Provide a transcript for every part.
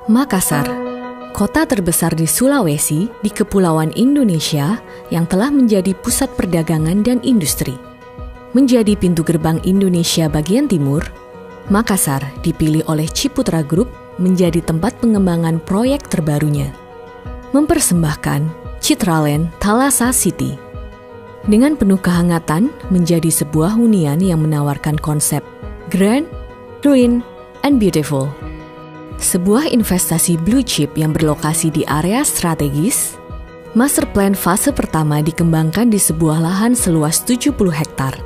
Makassar, kota terbesar di Sulawesi di Kepulauan Indonesia yang telah menjadi pusat perdagangan dan industri. Menjadi pintu gerbang Indonesia bagian timur, Makassar dipilih oleh Ciputra Group menjadi tempat pengembangan proyek terbarunya. Mempersembahkan Citraland Thalassa City. Dengan penuh kehangatan menjadi sebuah hunian yang menawarkan konsep grand, green, and beautiful. Sebuah investasi blue chip yang berlokasi di area strategis, master plan fase pertama dikembangkan di sebuah lahan seluas 70 hektar.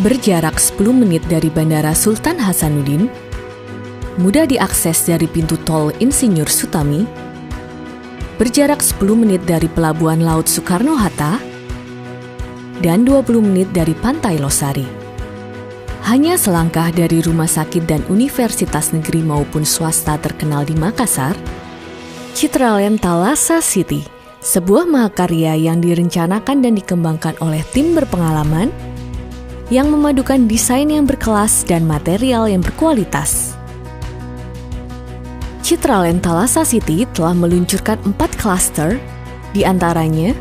Berjarak 10 menit dari Bandara Sultan Hasanuddin, mudah diakses dari pintu tol Insinyur Sutami, berjarak 10 menit dari Pelabuhan Laut Soekarno-Hatta, dan 20 menit dari Pantai Losari. Hanya selangkah dari rumah sakit dan universitas negeri maupun swasta terkenal di Makassar, Citraland Thalassa City, sebuah mahakarya yang direncanakan dan dikembangkan oleh tim berpengalaman yang memadukan desain yang berkelas dan material yang berkualitas. Citraland Thalassa City telah meluncurkan 4 klaster, di antaranya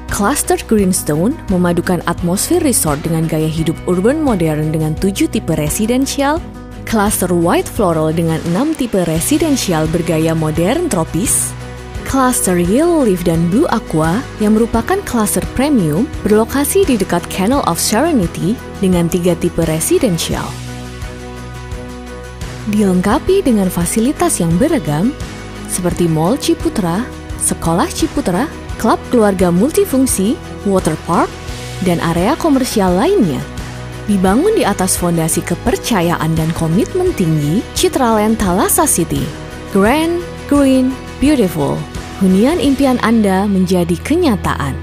Cluster Greenstone memadukan atmosfer resort dengan gaya hidup urban modern dengan 7 tipe residensial, Cluster White Floral dengan 6 tipe residensial bergaya modern tropis, Cluster Yellow Leaf dan Blue Aqua yang merupakan cluster premium berlokasi di dekat Canal of Serenity dengan 3 tipe residensial. Dilengkapi dengan fasilitas yang beragam seperti Mall Ciputra, Sekolah Ciputra, klub keluarga multifungsi, water park, dan area komersial lainnya. Dibangun di atas fondasi kepercayaan dan komitmen tinggi, Citraland Thalassa City. Grand, green, beautiful. Hunian impian Anda menjadi kenyataan.